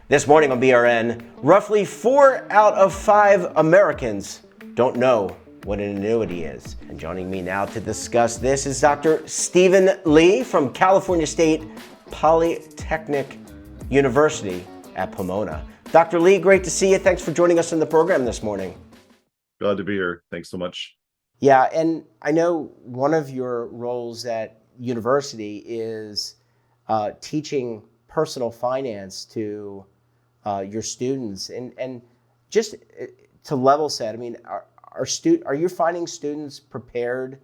This morning on BRN, roughly 4 out of 5 Americans don't know what an annuity is. And joining me now to discuss this is Dr. Stephen Lee from California State Polytechnic University at Pomona. Dr. Lee, great to see you. Thanks for joining us on the program this morning. Glad to be here. Thanks so much. Yeah, and I know one of your roles at university is teaching personal finance to your students, and just to level set. I mean, are you finding students prepared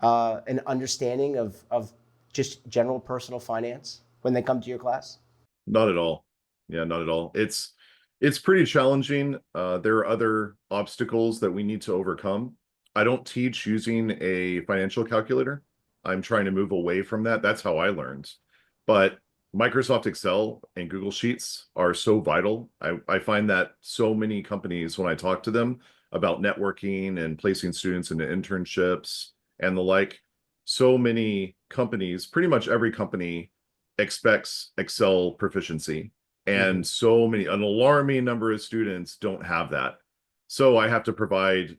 and understanding of just general personal finance when they come to your class? Not at all. Yeah, not at all. It's pretty challenging. There are other obstacles that we need to overcome. I don't teach using a financial calculator. I'm trying to move away from that. That's how I learned. But Microsoft Excel and Google Sheets are so vital. I find that so many companies, when I talk to them about networking and placing students into internships and the like, so many companies, pretty much every company expects Excel proficiency. And so many, an alarming number of students don't have that. So I have to provide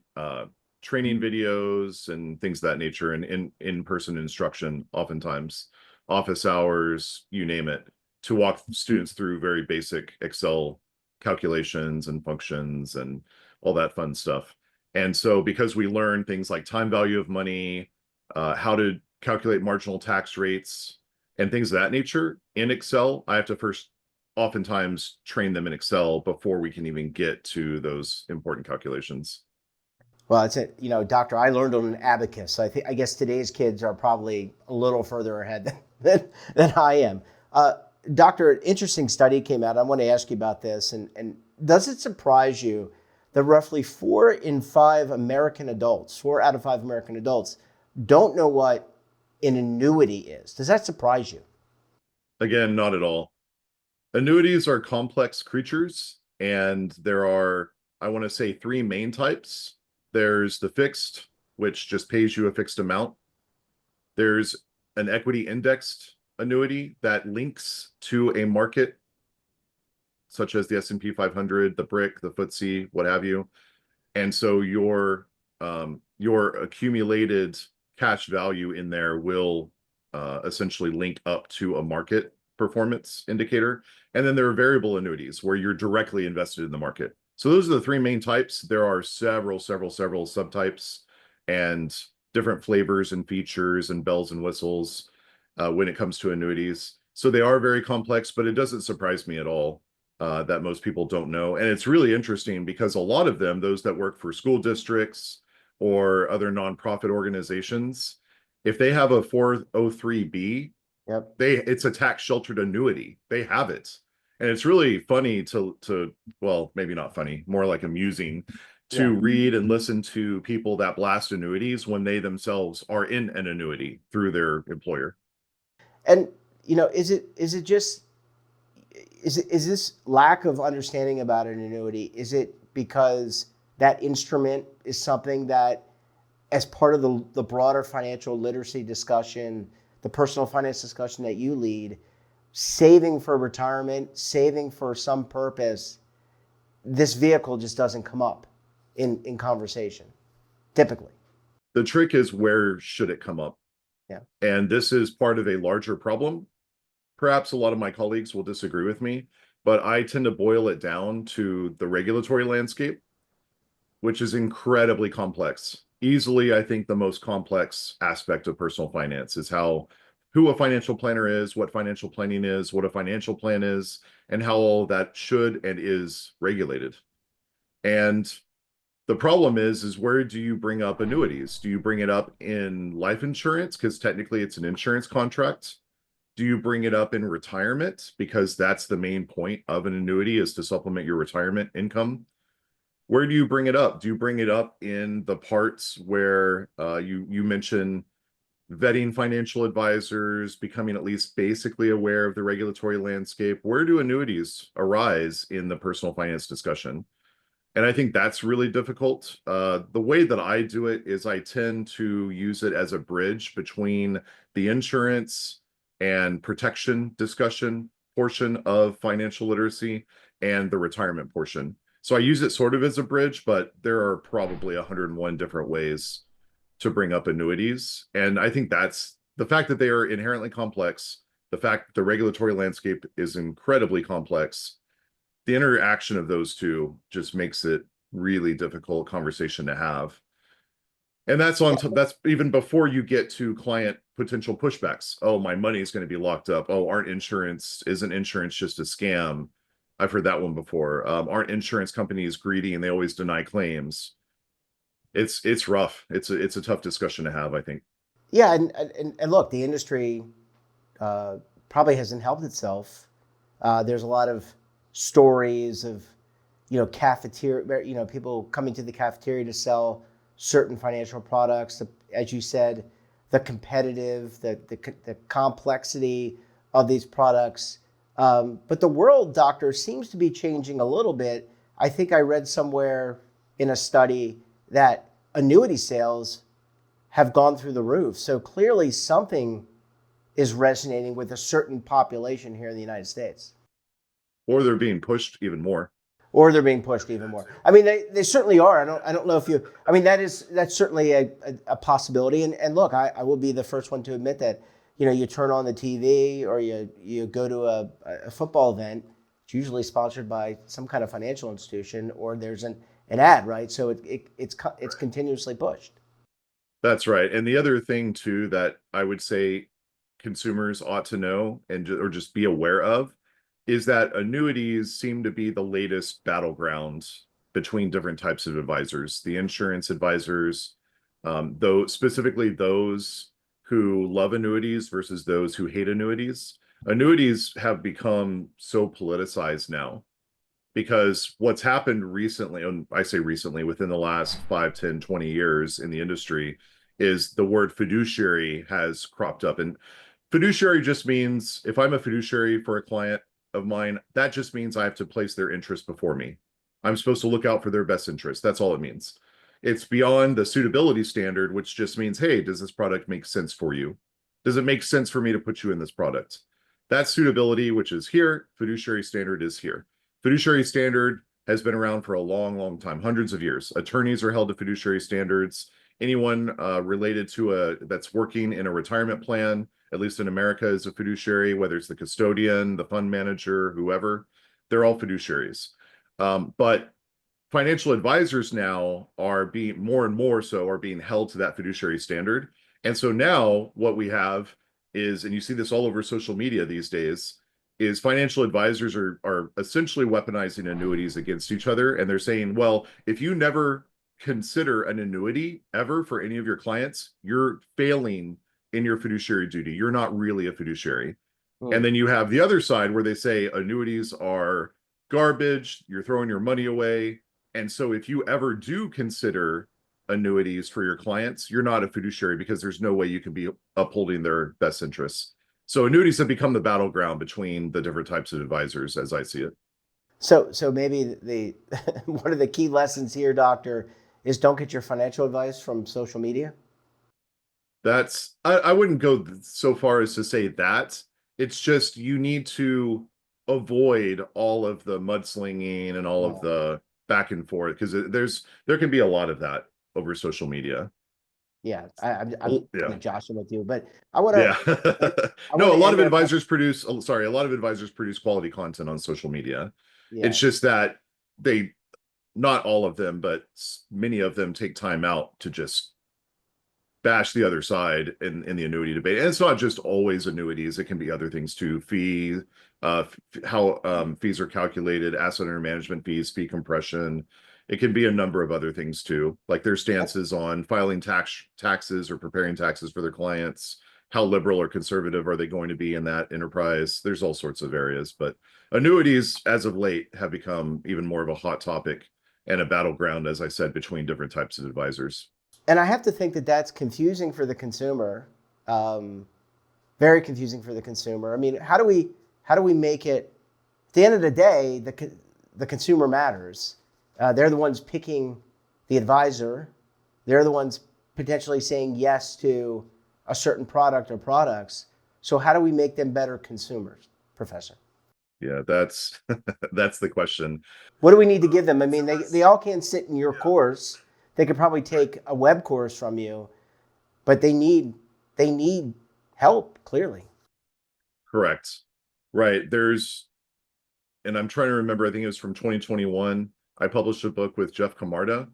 training videos and things of that nature, and in-person instruction, oftentimes office hours, you name it, to walk students through very basic Excel calculations and functions and all that fun stuff. And so because we learn things like time value of money, how to calculate marginal tax rates and things of that nature in Excel, I have to first oftentimes train them in Excel before we can even get to those important calculations. Well, doctor, I learned on an abacus. So I guess today's kids are probably a little further ahead than I am. Doctor, an interesting study came out. I want to ask you about this. And does it surprise you that roughly 4 out of 5 American adults don't know what an annuity is? Does that surprise you? Again, not at all. Annuities are complex creatures, and there are, I want to say, 3 main types. There's the fixed, which just pays you a fixed amount. There's an equity indexed annuity that links to a market, such as the S&P 500, the BRIC, the FTSE, what have you. And so your accumulated cash value in there will essentially link up to a market performance indicator. And then there are variable annuities where you're directly invested in the market. So those are the 3 main types. There are several subtypes and different flavors and features and bells and whistles when it comes to annuities. So they are very complex, but it doesn't surprise me at all that most people don't know. And it's really interesting because a lot of them, those that work for school districts or other nonprofit organizations, if they have a 403B, Yep. it's a tax sheltered annuity. They have it. And it's really funny to well, maybe not funny, more like amusing to read and listen to people that blast annuities when they themselves are in an annuity through their employer. And is this lack of understanding about an annuity? Is it because that instrument is something that, as part of the broader financial literacy discussion, the personal finance discussion that you lead, saving for retirement, saving for some purpose, this vehicle just doesn't come up in conversation, typically? The trick is, where should it come up? Yeah. And this is part of a larger problem. Perhaps a lot of my colleagues will disagree with me, but I tend to boil it down to the regulatory landscape, which is incredibly complex. Easily, I think the most complex aspect of personal finance is who a financial planner is, what financial planning is, what a financial plan is, and how all that should and is regulated. And the problem is where do you bring up annuities? Do you bring it up in life insurance? Because technically it's an insurance contract. Do you bring it up in retirement? Because that's the main point of an annuity, is to supplement your retirement income. Where do you bring it up? Do you bring it up in the parts where you mention vetting financial advisors, becoming at least basically aware of the regulatory landscape? Where do annuities arise in the personal finance discussion? And I think that's really difficult. The way that I do it is I tend to use it as a bridge between the insurance and protection discussion portion of financial literacy and the retirement portion. So I use it sort of as a bridge, but there are probably 101 different ways to bring up annuities. And I think that's the fact that they are inherently complex, the fact that the regulatory landscape is incredibly complex, the interaction of those two just makes it really difficult conversation to have. And that's even before you get to client potential pushbacks. Oh, my money is going to be locked up. Oh, isn't insurance just a scam? I've heard that one before. Aren't insurance companies greedy and they always deny claims? It's rough. It's a tough discussion to have, I think. Yeah, and look, the industry probably hasn't helped itself. There's a lot of stories of, cafeteria, people coming to the cafeteria to sell certain financial products. As you said, the competitive, the complexity of these products. But the world, doctor, seems to be changing a little bit. I think I read somewhere in a study that annuity sales have gone through the roof. So clearly something is resonating with a certain population here in the United States. Or they're being pushed even more. Or they're being pushed even more. I mean, they certainly are. I don't know if you. I mean, that's certainly a possibility. And look, I will be the first one to admit that. You turn on the TV or you go to a football event. It's usually sponsored by some kind of financial institution, or there's an ad, right? So it's continuously pushed. That's right. And the other thing too that I would say consumers ought to know or just be aware of is that annuities seem to be the latest battleground between different types of advisors. The insurance advisors, though specifically those who love annuities versus those who hate annuities. Annuities have become so politicized now because what's happened recently, and I say recently, within the last 5, 10, 20 years in the industry, is the word fiduciary has cropped up. And fiduciary just means if I'm a fiduciary for a client of mine, that just means I have to place their interest before me. I'm supposed to look out for their best interest. That's all it means. It's beyond the suitability standard, which just means, hey, does this product make sense for you? Does it make sense for me to put you in this product? That's suitability, which is here. Fiduciary standard is here. Fiduciary standard has been around for a long, long time, hundreds of years. Attorneys are held to fiduciary standards. Anyone related to that's working in a retirement plan, at least in America, is a fiduciary, whether it's the custodian, the fund manager, whoever, they're all fiduciaries. But financial advisors now are being more and more so are being held to that fiduciary standard. And so now what we have is, and you see this all over social media these days, is financial advisors are essentially weaponizing annuities against each other. And they're saying, well, if you never consider an annuity ever for any of your clients, you're failing in your fiduciary duty. You're not really a fiduciary. And then you have the other side where they say annuities are garbage, you're throwing your money away. And so if you ever do consider annuities for your clients, you're not a fiduciary because there's no way you can be upholding their best interests. So annuities have become the battleground between the different types of advisors as I see it. So maybe the one of the key lessons here, doctor, is don't get your financial advice from social media. I wouldn't go so far as to say that. It's just you need to avoid all of the mudslinging and all of the back and forth because there can be a lot of that over social media. Yeah, I'm Yeah. joshing with you, but I want Yeah. to. No, a lot of advisors produce, sorry, a lot of advisors produce quality content on social media. Yeah. It's just that not all of them, but many of them take time out to just bash the other side in the annuity debate. And it's not just always annuities. It can be other things too. How fees are calculated, asset under management fees, fee compression. It can be a number of other things too, like their stances on filing taxes or preparing taxes for their clients. How liberal or conservative are they going to be in that enterprise? There's all sorts of areas, but annuities as of late have become even more of a hot topic and a battleground, as I said, between different types of advisors. And I have to think that that's confusing for the consumer, very confusing for the consumer. I mean, how do we make it? At the end of the day, the consumer matters. They're the ones picking the advisor. They're the ones potentially saying yes to a certain product or products. So how do we make them better consumers, Professor? Yeah, that's that's the question. What do we need to give them? I mean, they all can't sit in your course. They could probably take a web course from you, but they need help, clearly. Correct. Right. And I'm trying to remember, I think it was from 2021. I published a book with Jeff Camarda,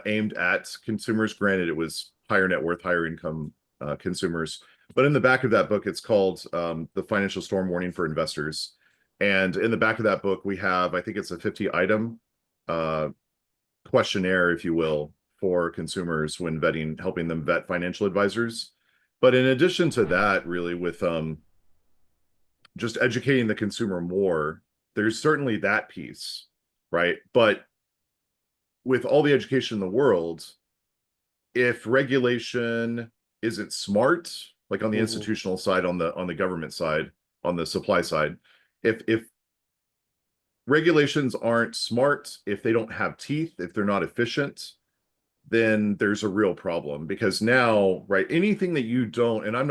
aimed at consumers. Granted, it was higher net worth, higher income consumers. But in the back of that book, it's called The Financial Storm Warning for Investors. And in the back of that book, we have, I think it's a 50-item questionnaire, if you will, for consumers when vetting, helping them vet financial advisors. But in addition to that, really, with just educating the consumer more, there's certainly that piece, right? But with all the education in the world, if regulation isn't smart, like on the institutional side, on the government side, on the supply side, if regulations aren't smart, if they don't have teeth, if they're not efficient, then there's a real problem. Because now, right, anything that you don't, and I'm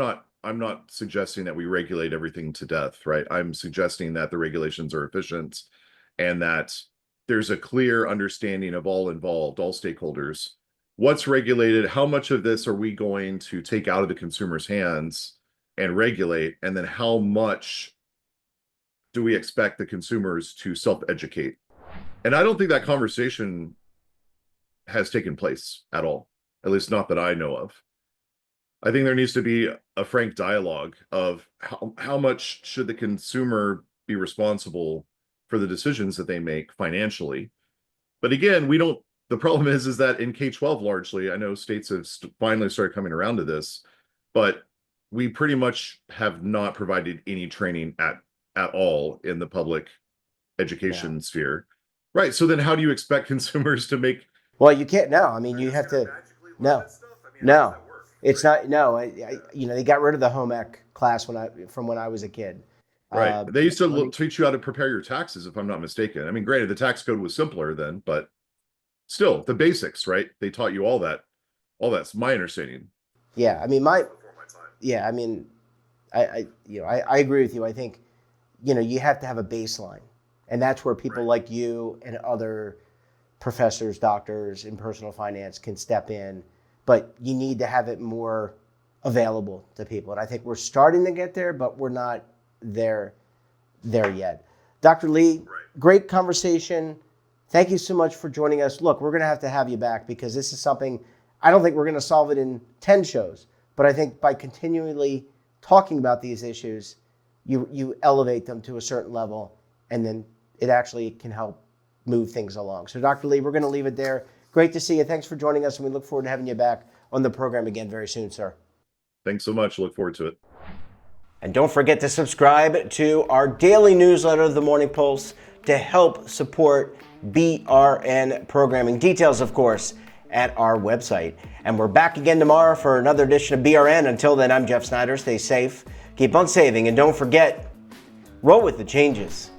not suggesting that we regulate everything to death, right? I'm suggesting that the regulations are efficient and that there's a clear understanding of all involved, all stakeholders. What's regulated? How much of this are we going to take out of the consumer's hands and regulate? And then how much do we expect the consumers to self-educate? And I don't think that conversation has taken place at all, at least not that I know of. I think there needs to be a frank dialogue of how much should the consumer be responsible for the decisions that they make financially. But again, the problem is that in K-12 largely, I know states have finally started coming around to this, but we pretty much have not provided any training at all in the public education sphere. Right. So then how do you expect consumers to make? Well, you can't. No, I mean, you have to. No, no, it's not. No, they got rid of the home ec class from when I was a kid. Right. They used to teach you how to prepare your taxes, if I'm not mistaken. I mean, granted, the tax code was simpler then, but still the basics, right? They taught you all that. All that's my understanding. Yeah. I mean, yeah. I mean, I agree with you. I think, you have to have a baseline, and that's where people like you and other professors, doctors in personal finance can step in, but you need to have it more available to people. And I think we're starting to get there, but we're not there yet. Dr. Lee, great conversation. Thank you so much for joining us. Look, we're going to have you back because this is something, I don't think we're going to solve it in 10 shows, but I think by continually talking about these issues, you elevate them to a certain level, and then it actually can help move things along. So Dr. Lee, we're going to leave it there. Great to see you. Thanks for joining us, and we look forward to having you back on the program again very soon, sir. Thanks so much. Look forward to it. And don't forget to subscribe to our daily newsletter, The Morning Pulse, to help support BRN programming. Details, of course, at our website. And we're back again tomorrow for another edition of BRN. Until then, I'm Jeff Snyder. Stay safe, keep on saving, and don't forget, roll with the changes.